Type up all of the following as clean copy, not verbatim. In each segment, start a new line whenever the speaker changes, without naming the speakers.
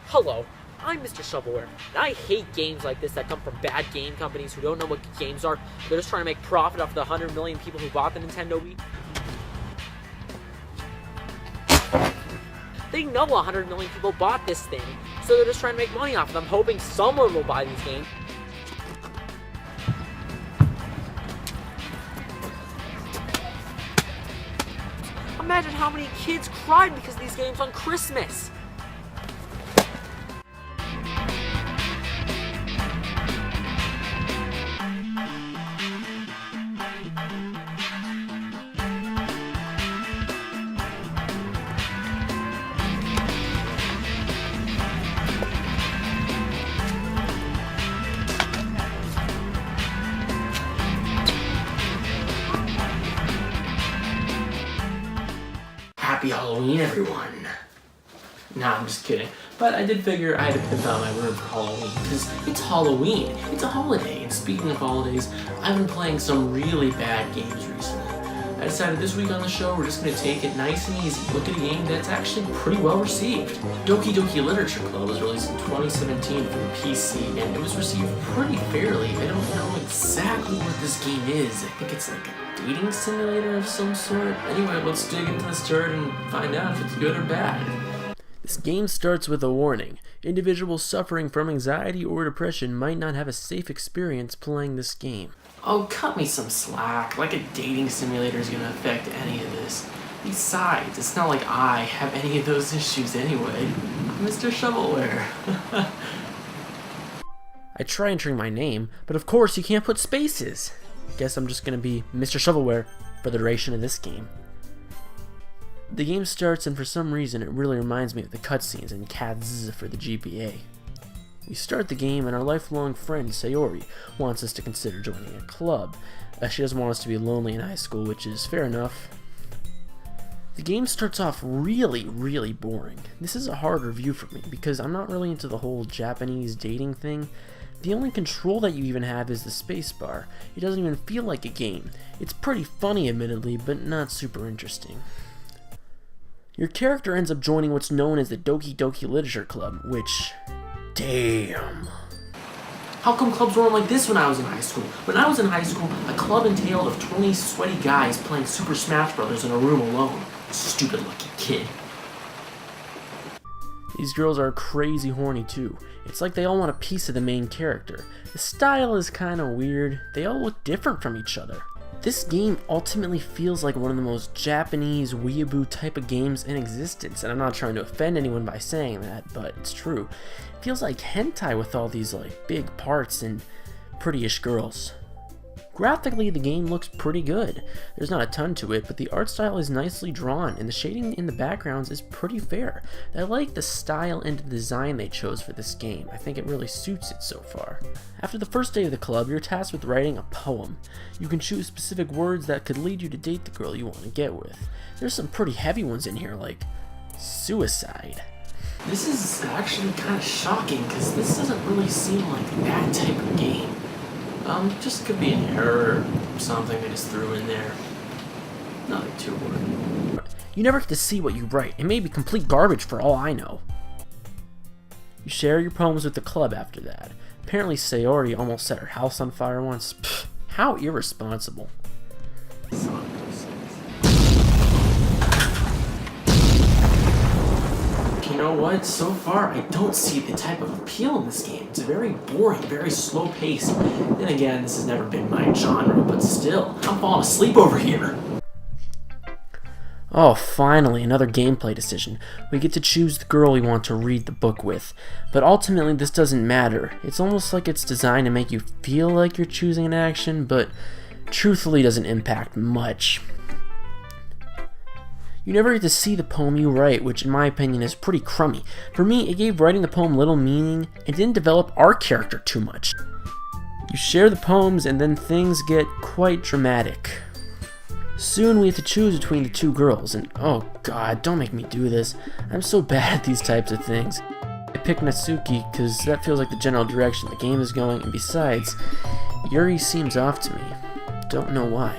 Hello, I'm Mr. Shovelware, and I hate games like this that come from bad game companies who don't know what good games are. They're just trying to make profit off the 100 million people who bought the Nintendo Wii. They know 100 million people bought this thing, so they're just trying to make money off of them, hoping someone will buy these games. Imagine how many kids cried because of these games on Christmas!
Happy Halloween, everyone. Nah, I'm just kidding. But I did figure I had to pimp out my room for Halloween, because it's Halloween. It's a holiday, and speaking of holidays, I've been playing some really bad games recently. I decided this week on the show we're just going to take it nice and easy, look at a game that's actually pretty well received. Doki Doki Literature Club was released in 2017 for the PC, and it was received pretty fairly. I don't know exactly what this game is. I think it's like a dating simulator of some sort. Anyway, let's dig into this turd and find out if it's good or bad.
This game starts with a warning. Individuals suffering from anxiety or depression might not have a safe experience playing this game.
Oh, cut me some slack. Like a dating simulator is going to affect any of this. Besides, it's not like I have any of those issues anyway. I'm Mr. Shovelware.
I try entering my name, but of course you can't put spaces. Guess I'm just gonna be Mr. Shovelware for the duration of this game. The game starts, and for some reason it really reminds me of the cutscenes in Kaz for the GBA. We start the game and our lifelong friend Sayori wants us to consider joining a club. She doesn't want us to be lonely in high school, which is fair enough. The game starts off really boring. This is a hard review for me because I'm not really into the whole Japanese dating thing. The only control that you even have is the spacebar. It doesn't even feel like a game. It's pretty funny admittedly, but not super interesting. Your character ends up joining what's known as the Doki Doki Literature Club, which... damn.
How come clubs weren't like this when I was in high school? When I was in high school, a club entailed of 20 sweaty guys playing Super Smash Bros. In a room alone. Stupid lucky kid.
These girls are crazy horny too. It's like they all want a piece of the main character. The style is kinda weird. They all look different from each other. This game ultimately feels like one of the most Japanese weeaboo type of games in existence, and I'm not trying to offend anyone by saying that, but it's true. It feels like hentai with all these like big parts and prettyish girls. Graphically, the game looks pretty good. There's not a ton to it, but the art style is nicely drawn, and the shading in the backgrounds is pretty fair. I like the style and the design they chose for this game. I think it really suits it so far. After the first day of the club, you're tasked with writing a poem. You can choose specific words that could lead you to date the girl you want to get with. There's some pretty heavy ones in here, like suicide.
This is actually kind of shocking, because this doesn't really seem like that type of game. Just could be an error or something they just threw in there. Nothing too worried.
You never get to see what you write. It may be complete garbage for all I know. You share your poems with the club after that. Apparently Sayori almost set her house on fire once. Pfft, how irresponsible.
You know what? So far, I don't see the type of appeal in this game. It's very boring, very slow paced. Then again, this has never been my genre, but still, I'm falling asleep over here.
Oh, finally, another gameplay decision. We get to choose the girl we want to read the book with. But ultimately, this doesn't matter. It's almost like it's designed to make you feel like you're choosing an action, but truthfully doesn't impact much. You never get to see the poem you write, which in my opinion is pretty crummy. For me, it gave writing the poem little meaning and didn't develop our character too much. You share the poems and then things get quite dramatic. Soon we have to choose between the two girls, and oh god, don't make me do this. I'm so bad at these types of things. I picked Natsuki because that feels like the general direction the game is going, and besides, Yuri seems off to me. Don't know why.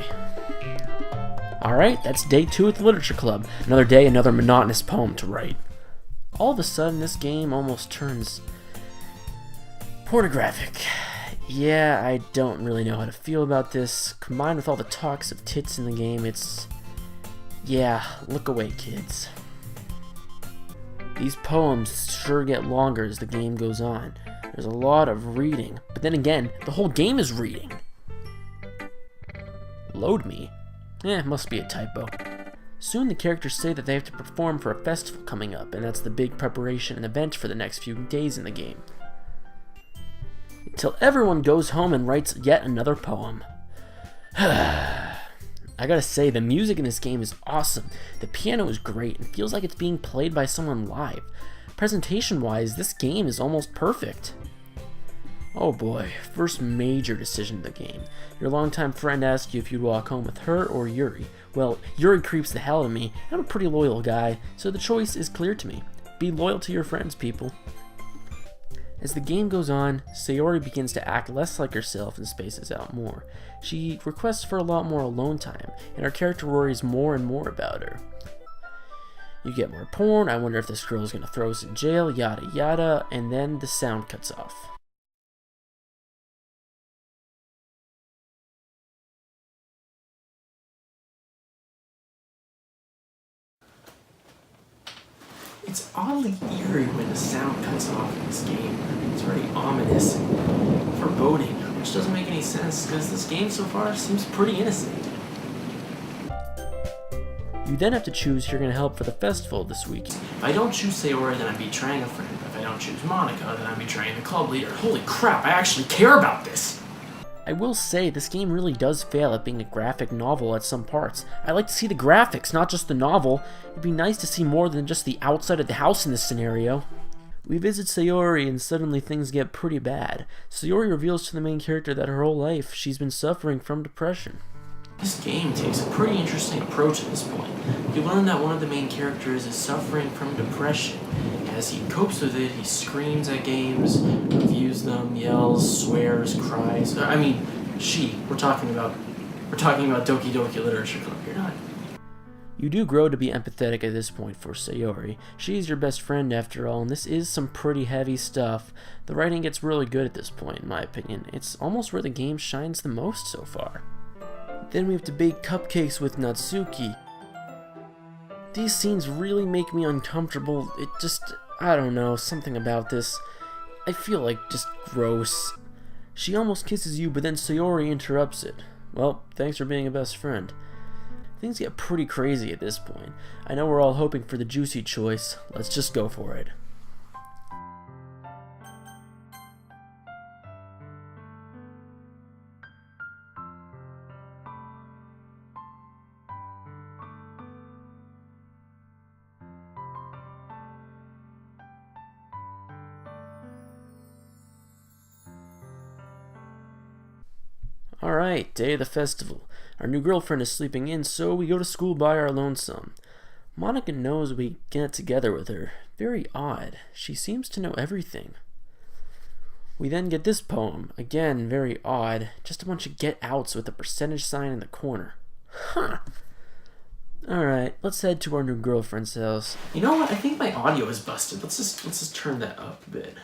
Alright, that's day 2 at the Literature Club. Another day, another monotonous poem to write. all of a sudden this game almost turns pornographic. Yeah, I don't really know how to feel about this. Combined with all the talks of tits in the game, yeah, look away, kids. These poems sure get longer as the game goes on. There's a lot of reading, but then again, the whole game is reading. Load me? Must be a typo. Soon the characters say that they have to perform for a festival coming up, and that's the big preparation and event for the next few days in the game. Until everyone goes home and writes yet another poem. I gotta say, the music in this game is awesome. The piano is great and feels like it's being played by someone live. Presentation-wise, this game is almost perfect. Oh boy, first major decision of the game. Your longtime friend asked you if you'd walk home with her or Yuri. Well, Yuri creeps the hell out of me. I'm a pretty loyal guy, so the choice is clear to me. Be loyal to your friends, people. As the game goes on, Sayori begins to act less like herself and spaces out more. She requests for a lot more alone time, and our character worries more and more about her. You get more porn, I wonder if this girl is going to throw us in jail, yada yada, and then the sound cuts off.
It's oddly eerie when the sound cuts off in this game. It's very ominous and foreboding, which doesn't make any sense because this game so far seems pretty innocent.
You then have to choose who you're going to help for the festival this week.
If I don't choose Sayori, then I'm betraying a friend. If I don't choose Monika, then I'm betraying the club leader. Holy crap, I actually care about this!
I will say, this game really does fail at being a graphic novel at some parts. I like to see the graphics, not just the novel. It'd be nice to see more than just the outside of the house in this scenario. We visit Sayori and suddenly things get pretty bad. Sayori reveals to the main character that her whole life she's been suffering from depression.
This game takes a pretty interesting approach at this point. You learn that one of the main characters is suffering from depression. As he copes with it, he screams at games, reviews them, yells, swears, cries. We're talking about Doki Doki Literature Club here, not.
You do grow to be empathetic at this point for Sayori. She's your best friend after all, and this is some pretty heavy stuff. The writing gets really good at this point, in my opinion. It's almost where the game shines the most so far. Then we have to bake cupcakes with Natsuki. These scenes really make me uncomfortable. I don't know, something about this. I feel like just gross. She almost kisses you, but then Sayori interrupts it. Well, thanks for being a best friend. Things get pretty crazy at this point. I know we're all hoping for the juicy choice. Let's just go for it. Alright, day of the festival. Our new girlfriend is sleeping in, so we go to school by our lonesome. Monika knows we get together with her. Very odd. She seems to know everything. We then get this poem. Again, very odd. Just a bunch of get-outs with a percentage sign in the corner. Huh. Alright, let's head to our new girlfriend's house.
You know what? I think my audio is busted. Let's just turn that up a bit.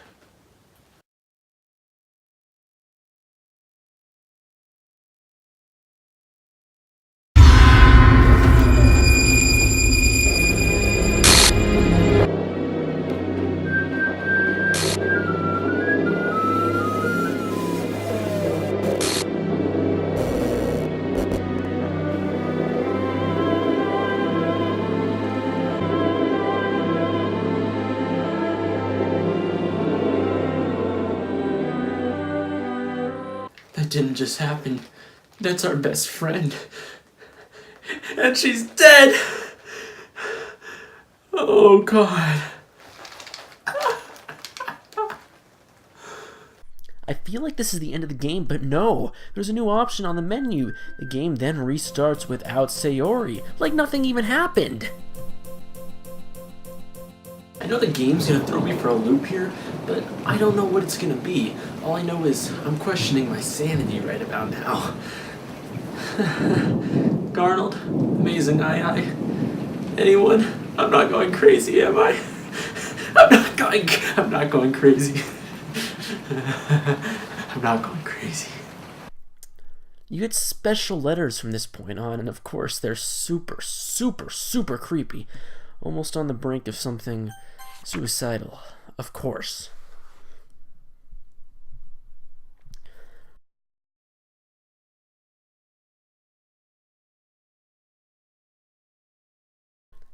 That didn't just happen. That's our best friend. And she's dead! Oh, God.
I feel like this is the end of the game, but no! There's a new option on the menu. The game then restarts without Sayori, like nothing even happened!
I know the game's gonna throw me for a loop here, but I don't know what it's gonna be. All I know is I'm questioning my sanity right about now. Garnold, amazing aye. Anyone? I'm not going crazy, am I? I'm not going crazy. I'm not going crazy.
You get special letters from this point on, and of course they're super, super, super creepy. Almost on the brink of something suicidal, of course.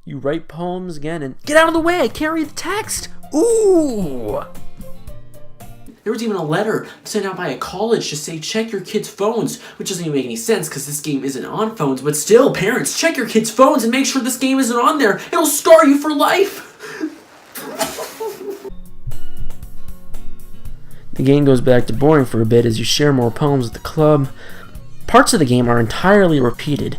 You write poems again and get out of the way, I can't read the text. Ooh!
There was even a letter sent out by a college to say check your kids' phones, which doesn't even make any sense because this game isn't on phones, but still, parents, check your kids' phones and make sure this game isn't on there. It'll scar you for life!
The game goes back to boring for a bit as you share more poems with the club. Parts of the game are entirely repeated.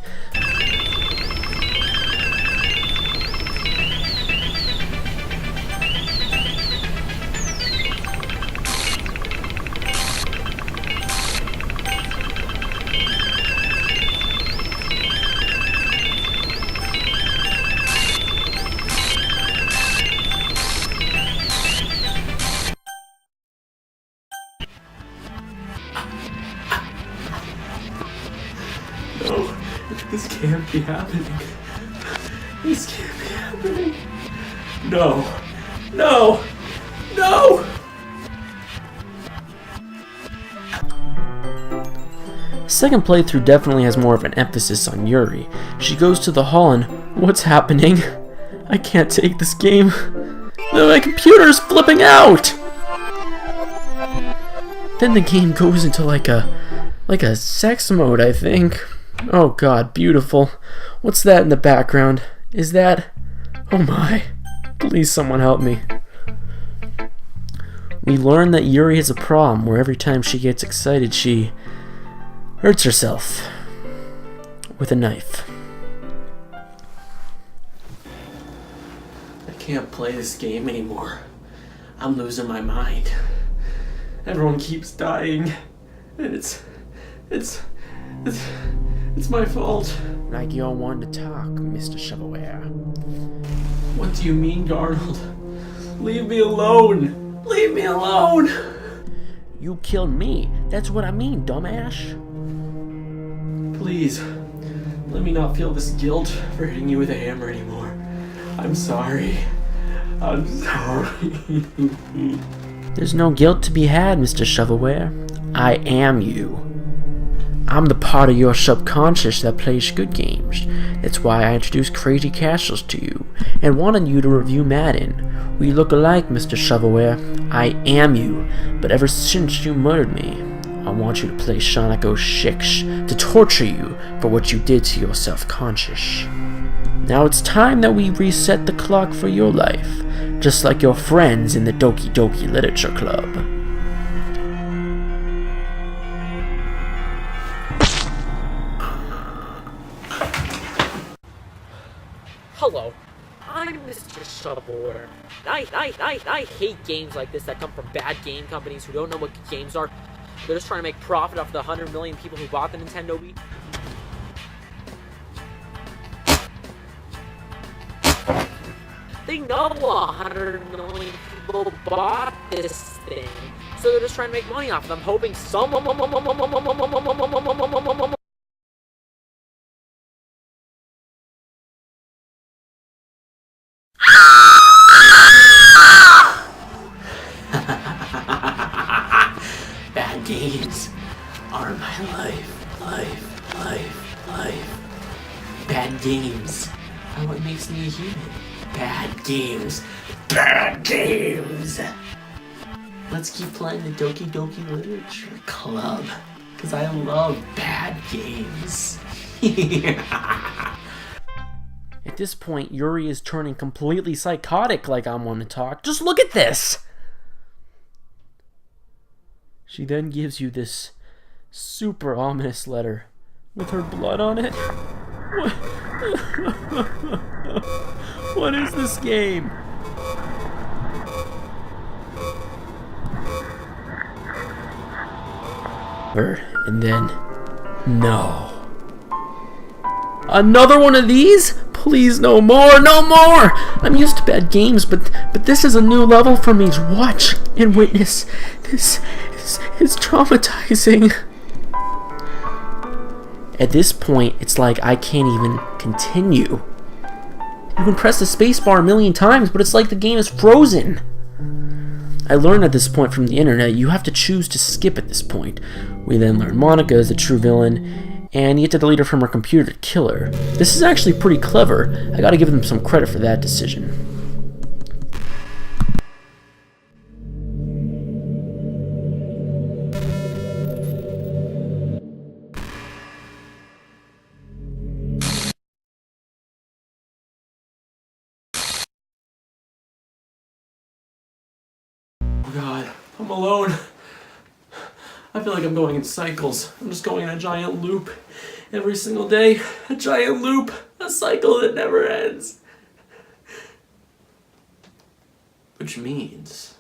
No, this can't be happening. This can't be happening. No. No. No!
Second playthrough definitely has more of an emphasis on Yuri. She goes to the hall and, what's happening? I can't take this game. My computer's flipping out! Then the game goes into like a sex mode, I think. Oh god, beautiful. What's that in the background? Is that... Oh my. Please someone help me. We learn that Yuri has a problem where every time she gets excited she hurts herself with a knife.
I can't play this game anymore. I'm losing my mind. Everyone keeps dying. And it's my fault.
Like you're one to talk, Mr. Shovelware.
What do you mean, Garnold? Leave me alone! Leave me alone!
You killed me. That's what I mean, dumbass.
Please, let me not feel this guilt for hitting you with a hammer anymore. I'm sorry. I'm sorry.
There's no guilt to be had, Mr. Shovelware. I am you. I'm the part of your subconscious that plays good games. That's why I introduced Crazy Castles to you, and wanted you to review Madden. We look alike, Mr. Shovelware. I am you, but ever since you murdered me, I want you to play Sonic 06 to torture you for what you did to your self-conscious. Now it's time that we reset the clock for your life, just like your friends in the Doki Doki Literature Club.
Hello, I'm Mr. Shovelware. I hate games like this that come from bad game companies who don't know what games are. They're just trying to make profit off the 100 million people who bought the Nintendo Wii. They know 100 million people bought this thing, so they're just trying to make money off of them, hoping someone...
Bad games are my life. Bad games are what makes me a human. Bad games. Let's keep playing the Doki Doki Literature Club, because I love bad games.
At this point, Yuri is turning completely psychotic like I'm one to talk. Just look at this! She then gives you this super ominous letter with her blood on it. What is this game? And then, no. Another one of these? Please, no more, no more! I'm used to bad games, but this is a new level for me to watch and witness. This is traumatizing. At this point, it's like I can't even continue. You can press the spacebar a million times, but it's like the game is frozen. I learned at this point from the internet, you have to choose to skip at this point. We then learn Monika is the true villain, and you get to delete her from her computer to kill her. This is actually pretty clever. I gotta give them some credit for that decision.
Oh God, I'm alone. I feel like I'm going in cycles. I'm just going in a giant loop every single day. A giant loop. A cycle that never ends. Which means...